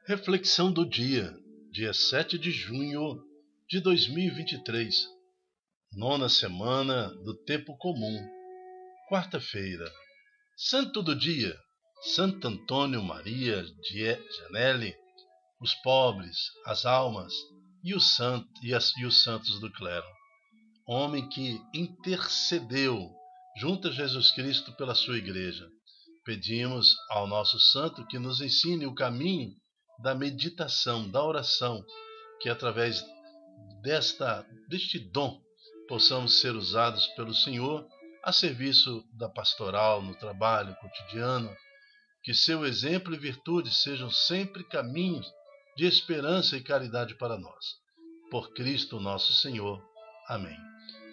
Reflexão do dia 7 de junho de 2023, nona semana do tempo comum, quarta-feira. Santo do dia, Santo Antônio Maria Gianelli, os pobres, as almas e os santos do clero. Homem que intercedeu junto a Jesus Cristo pela sua igreja. Pedimos ao nosso santo que nos ensine o caminho da meditação, da oração, que através deste dom possamos ser usados pelo Senhor a serviço da pastoral, no trabalho cotidiano, que seu exemplo e virtude sejam sempre caminhos de esperança e caridade para nós. Por Cristo nosso Senhor. Amém.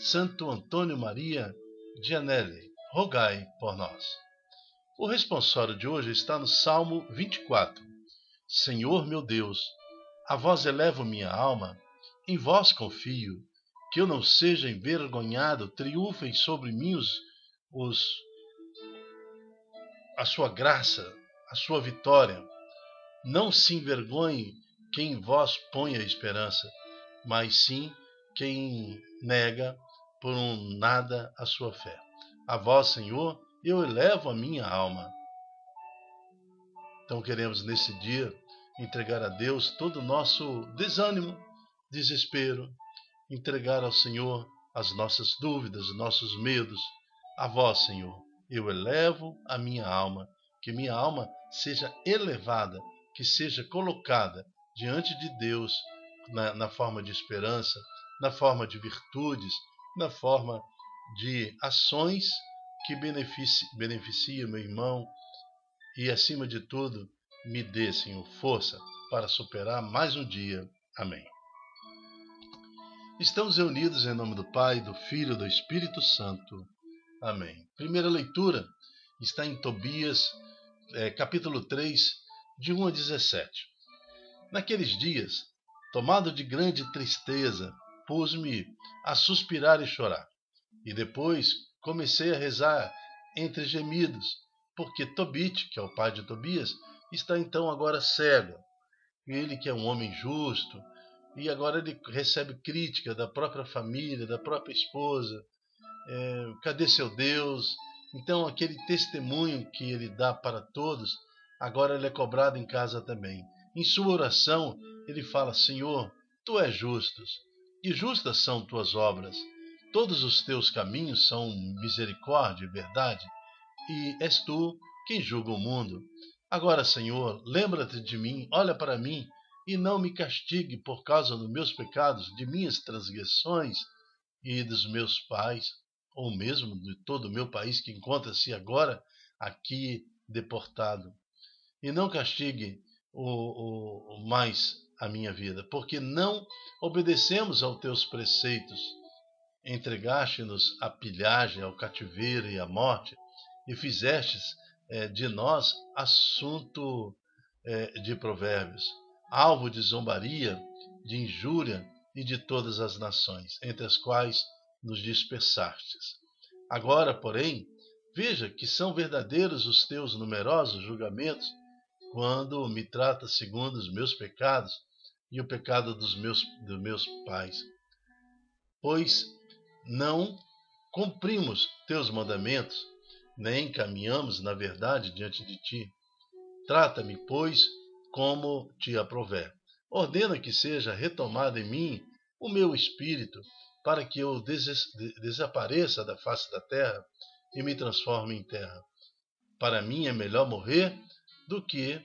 Santo Antônio Maria Gianelli, rogai por nós. O responsório de hoje está no Salmo 24. Senhor meu Deus, a vós elevo minha alma, em vós confio, que eu não seja envergonhado, triunfem sobre mim a sua graça, a sua vitória. Não se envergonhe quem em vós põe a esperança, mas sim quem nega por um nada a sua fé. A vós, Senhor, eu elevo a minha alma. Então queremos nesse dia entregar a Deus todo o nosso desânimo, desespero, entregar ao Senhor as nossas dúvidas, os nossos medos. A vós, Senhor, eu elevo a minha alma, que minha alma seja elevada, que seja colocada diante de Deus na forma de esperança, na forma de virtudes, na forma de ações que beneficiem meu irmão e, acima de tudo, me dê, Senhor, força para superar mais um dia. Amém. Estamos reunidos em nome do Pai, do Filho e do Espírito Santo. Amém. Primeira leitura está em Tobias, capítulo 3, de 1 a 17. Naqueles dias, tomado de grande tristeza, pus-me a suspirar e chorar. E depois comecei a rezar entre gemidos, porque Tobit, que é o pai de Tobias, está então agora cego. Ele que é um homem justo, e agora ele recebe crítica da própria família, da própria esposa. Cadê seu Deus? Então aquele testemunho que ele dá para todos, agora ele é cobrado em casa também. Em sua oração ele fala: Senhor, tu és justo, e justas são tuas obras. Todos os teus caminhos são misericórdia e verdade, e és tu quem julga o mundo. Agora, Senhor, lembra-te de mim, olha para mim, e não me castigue por causa dos meus pecados, de minhas transgressões e dos meus pais, ou mesmo de todo o meu país que encontra-se agora aqui deportado. E não castigue mais a minha vida, porque não obedecemos aos teus preceitos. Entregaste-nos à pilhagem, ao cativeiro e à morte, e fizestes de nós assunto de provérbios, alvo de zombaria, de injúria e de todas as nações, entre as quais nos dispersastes. Agora, porém, veja que são verdadeiros os teus numerosos julgamentos, quando me tratas segundo os meus pecados e o pecado dos meus pais. Pois não cumprimos teus mandamentos, nem caminhamos na verdade diante de ti. Trata-me, pois, como te aprouver. Ordena que seja retomado em mim o meu espírito, para que eu desapareça da face da terra e me transforme em terra. Para mim é melhor morrer do que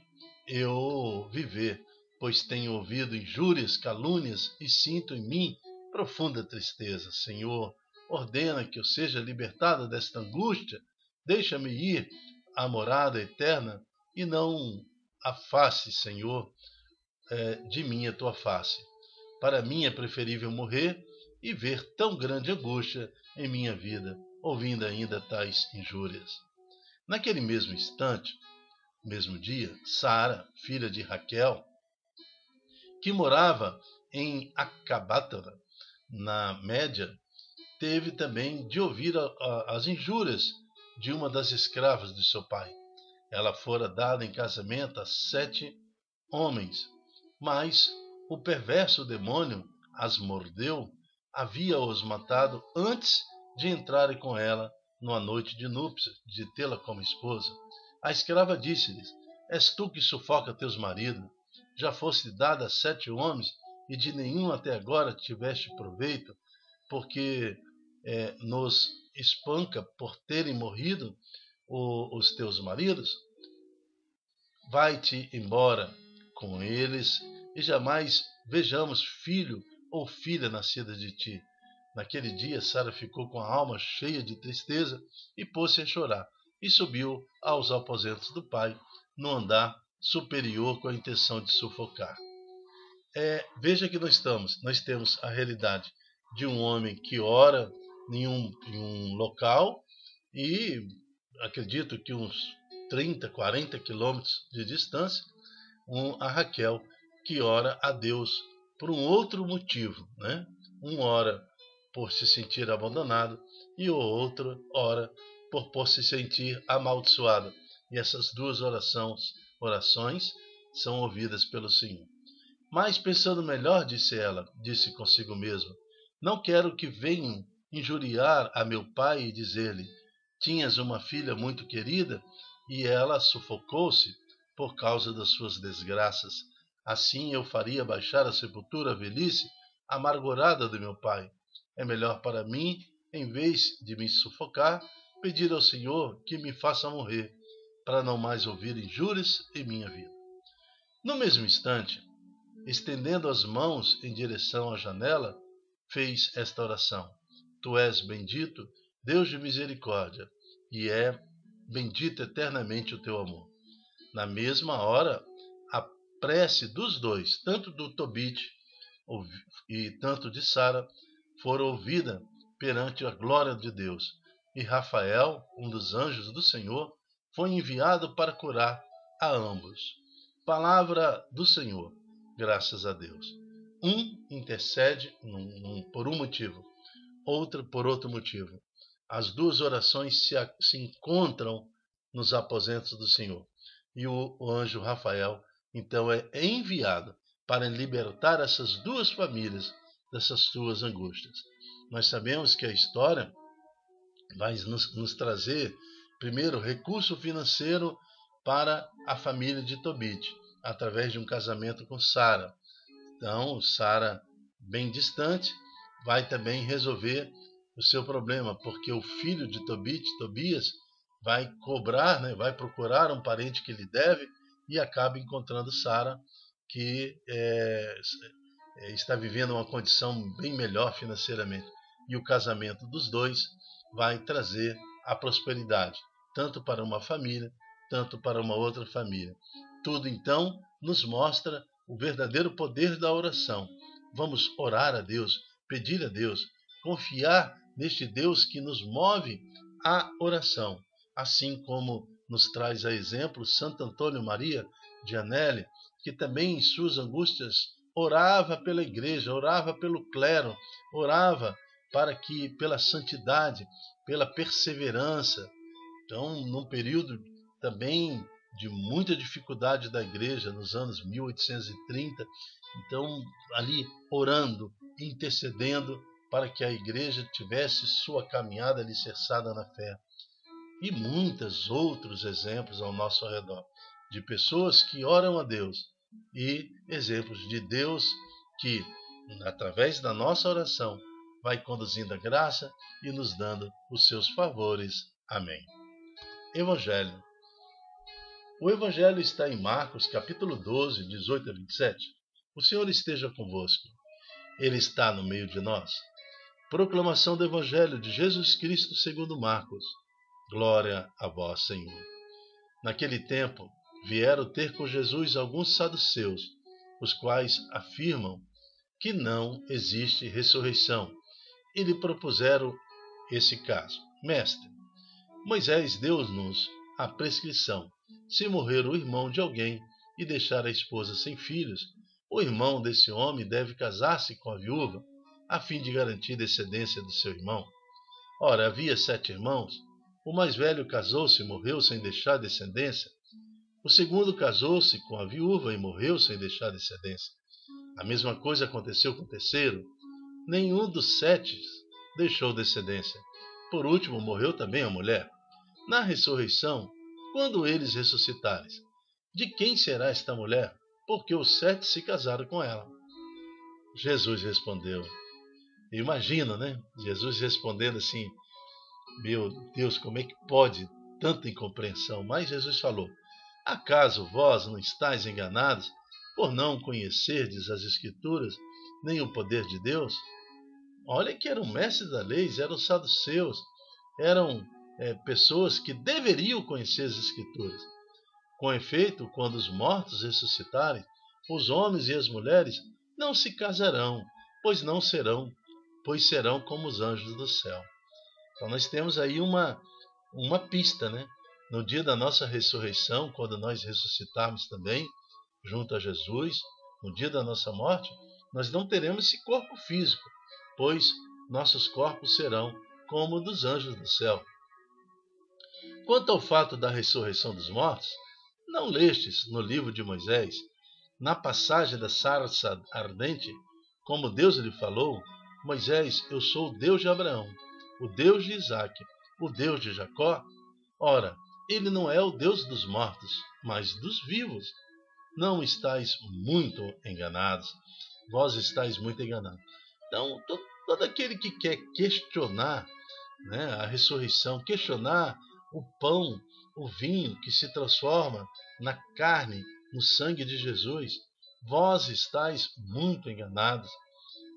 eu viver, pois tenho ouvido injúrias, calúnias e sinto em mim profunda tristeza. Senhor, ordena que eu seja libertado desta angústia. Deixa-me ir à morada eterna e não afaste, Senhor, de mim a tua face. Para mim é preferível morrer e ver tão grande angústia em minha vida, ouvindo ainda tais injúrias. Naquele mesmo instante, mesmo dia, Sara, filha de Raquel, que morava em Acabátara, na Média, teve também de ouvir as injúrias de uma das escravas de seu pai. Ela fora dada em casamento a 7 homens. Mas o perverso demônio as mordeu, havia-os matado antes de entrarem com ela numa noite de núpcias, de tê-la como esposa. A escrava disse-lhes: És tu que sufoca teus maridos? Já foste dada a 7 homens, e de nenhum até agora tiveste proveito, porque nos espanca por terem morrido os teus maridos? Vai-te embora com eles, e jamais vejamos filho ou filha nascida de ti. Naquele dia, Sara ficou com a alma cheia de tristeza e pôs-se a chorar, e subiu aos aposentos do pai, no andar superior, com a intenção de sufocar. Veja que nós temos a realidade de um homem que ora em um local, e acredito que uns 30, 40 quilômetros de distância, a Raquel, que ora a Deus por um outro motivo, né? Um ora por se sentir abandonado e o outro ora por se sentir amaldiçoado. E essas duas orações são ouvidas pelo Senhor. Mas pensando melhor, disse consigo mesma, não quero que venham injuriar a meu pai e dizer-lhe: tinhas uma filha muito querida e ela sufocou-se por causa das suas desgraças. Assim eu faria baixar a sepultura a velhice amargurada do meu pai. É melhor para mim, em vez de me sufocar, pedir ao Senhor que me faça morrer, para não mais ouvir injúrias em minha vida. No mesmo instante, estendendo as mãos em direção à janela, fez esta oração: Tu és bendito, Deus de misericórdia, e é bendito eternamente o teu amor. Na mesma hora, a prece dos dois, tanto do Tobit e tanto de Sara, foram ouvidas perante a glória de Deus. E Rafael, um dos anjos do Senhor, foi enviado para curar a ambos. Palavra do Senhor. Graças a Deus. Um intercede por um motivo, outro por outro motivo. As duas orações se encontram nos aposentos do Senhor. E o anjo Rafael, então, é enviado para libertar essas duas famílias dessas suas angústias. Nós sabemos que a história vai nos trazer, primeiro, recurso financeiro para a família de Tobit, através de um casamento com Sara. Então, Sara, bem distante, vai também resolver o seu problema, porque o filho de Tobit, Tobias, vai cobrar, né, vai procurar um parente que lhe deve e acaba encontrando Sara, que está vivendo uma condição bem melhor financeiramente. E o casamento dos dois vai trazer a prosperidade, tanto para uma família, tanto para uma outra família. Tudo, então, nos mostra o verdadeiro poder da oração. Vamos orar a Deus, pedir a Deus, confiar neste Deus que nos move à oração, assim como nos traz a exemplo Santo Antônio Maria de Anneli, que também em suas angústias orava pela igreja, orava pelo clero, orava para que pela santidade, pela perseverança. Então, num período também de muita dificuldade da igreja, nos anos 1830, então ali orando, intercedendo para que a igreja tivesse sua caminhada alicerçada na fé. E muitos outros exemplos ao nosso redor, de pessoas que oram a Deus e exemplos de Deus que, através da nossa oração, vai conduzindo a graça e nos dando os seus favores. Amém. Evangelho. O Evangelho está em Marcos, capítulo 12, 18 a 27. O Senhor esteja convosco. Ele está no meio de nós. Proclamação do Evangelho de Jesus Cristo segundo Marcos. Glória a vós, Senhor. Naquele tempo, vieram ter com Jesus alguns saduceus, os quais afirmam que não existe ressurreição, e lhe propuseram esse caso. Mestre, Moisés deu-nos a prescrição: se morrer o irmão de alguém e deixar a esposa sem filhos, o irmão desse homem deve casar-se com a viúva, a fim de garantir a descendência do seu irmão. Ora, havia 7 irmãos. O mais velho casou-se e morreu sem deixar descendência. O segundo casou-se com a viúva e morreu sem deixar descendência. A mesma coisa aconteceu com o terceiro. Nenhum dos 7 deixou descendência. Por último, morreu também a mulher. Na ressurreição, quando eles ressuscitarem, de quem será esta mulher? Porque os 7 se casaram com ela. Jesus respondeu. Imagina, né? Jesus respondendo assim, meu Deus, como é que pode tanta incompreensão? Mas Jesus falou, acaso vós não estáis enganados por não conhecerdes as Escrituras, nem o poder de Deus? Olha que eram mestres da lei, eram saduceus, eram pessoas que deveriam conhecer as Escrituras. Com efeito, quando os mortos ressuscitarem, os homens e as mulheres não se casarão, pois serão como os anjos do céu. Então nós temos aí uma pista, né? No dia da nossa ressurreição, quando nós ressuscitarmos também, junto a Jesus, no dia da nossa morte, nós não teremos esse corpo físico, pois nossos corpos serão como dos anjos do céu. Quanto ao fato da ressurreição dos mortos, não lestes no livro de Moisés, na passagem da sarça ardente, como Deus lhe falou, Moisés, eu sou o Deus de Abraão, o Deus de Isaque, o Deus de Jacó? Ora, ele não é o Deus dos mortos, mas dos vivos. Não estáis muito enganados. Vós estáis muito enganados. Então, todo aquele que quer questionar, né, a ressurreição, questionar o pão, o vinho que se transforma na carne, no sangue de Jesus, vós estáis muito enganados.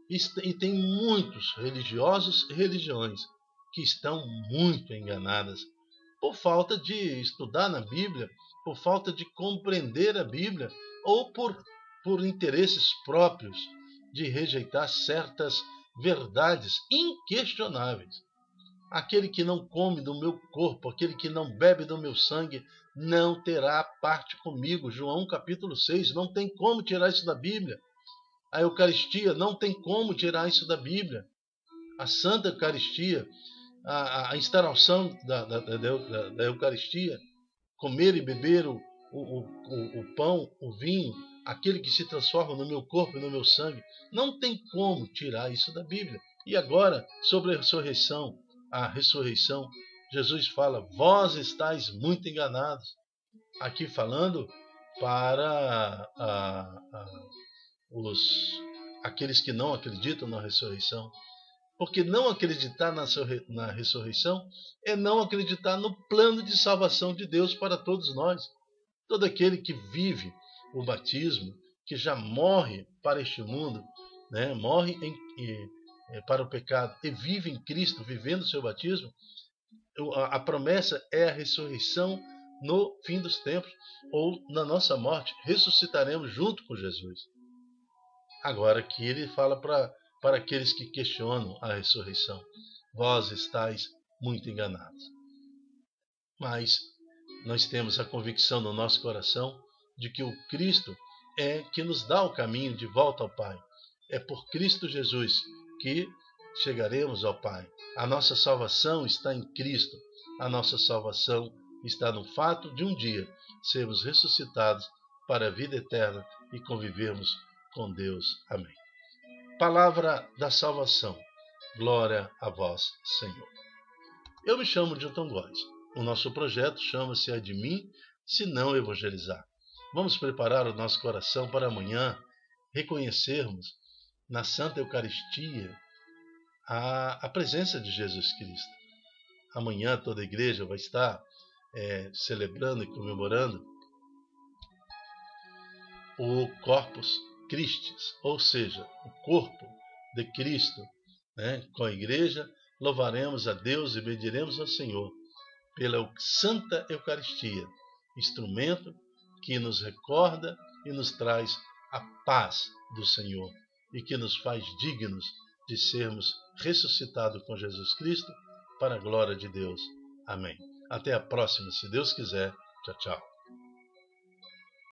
E tem muitos religiosos e religiões que estão muito enganadas por falta de estudar na Bíblia, por falta de compreender a Bíblia ou por interesses próprios de rejeitar certas verdades inquestionáveis. Aquele que não come do meu corpo, aquele que não bebe do meu sangue, não terá parte comigo. João capítulo 6, não tem como tirar isso da Bíblia. A Eucaristia, não tem como tirar isso da Bíblia. A Santa Eucaristia, a instalação da Eucaristia, comer e beber o pão, o vinho, aquele que se transforma no meu corpo e no meu sangue, não tem como tirar isso da Bíblia. E agora, sobre a ressurreição, Jesus fala, vós estáis muito enganados. Aqui falando para aqueles que não acreditam na ressurreição. Porque não acreditar na ressurreição é não acreditar no plano de salvação de Deus para todos nós. Todo aquele que vive o batismo, que já morre para este mundo, né, morre para o pecado e vive em Cristo, vivendo o seu batismo, a promessa é a ressurreição no fim dos tempos, ou na nossa morte, ressuscitaremos junto com Jesus. Agora aqui ele fala para aqueles que questionam a ressurreição, vós estáis muito enganados. Mas nós temos a convicção no nosso coração de que o Cristo é que nos dá o caminho de volta ao Pai. É por Cristo Jesus que chegaremos ao Pai. A nossa salvação está em Cristo. A nossa salvação está no fato de um dia sermos ressuscitados para a vida eterna e convivermos com Deus. Amém. Palavra da salvação. Glória a vós, Senhor. Eu me chamo Dilton Góes. O nosso projeto chama-se Ai de mim, se não evangelizar. Vamos preparar o nosso coração para amanhã reconhecermos na Santa Eucaristia a presença de Jesus Cristo. Amanhã toda a igreja vai estar celebrando e comemorando o Corpus Christi, ou seja, o corpo de Cristo. Né? Com a igreja louvaremos a Deus e bendiremos ao Senhor pela Santa Eucaristia, instrumento que nos recorda e nos traz a paz do Senhor e que nos faz dignos de sermos ressuscitados com Jesus Cristo para a glória de Deus. Amém. Até a próxima, se Deus quiser. Tchau, tchau.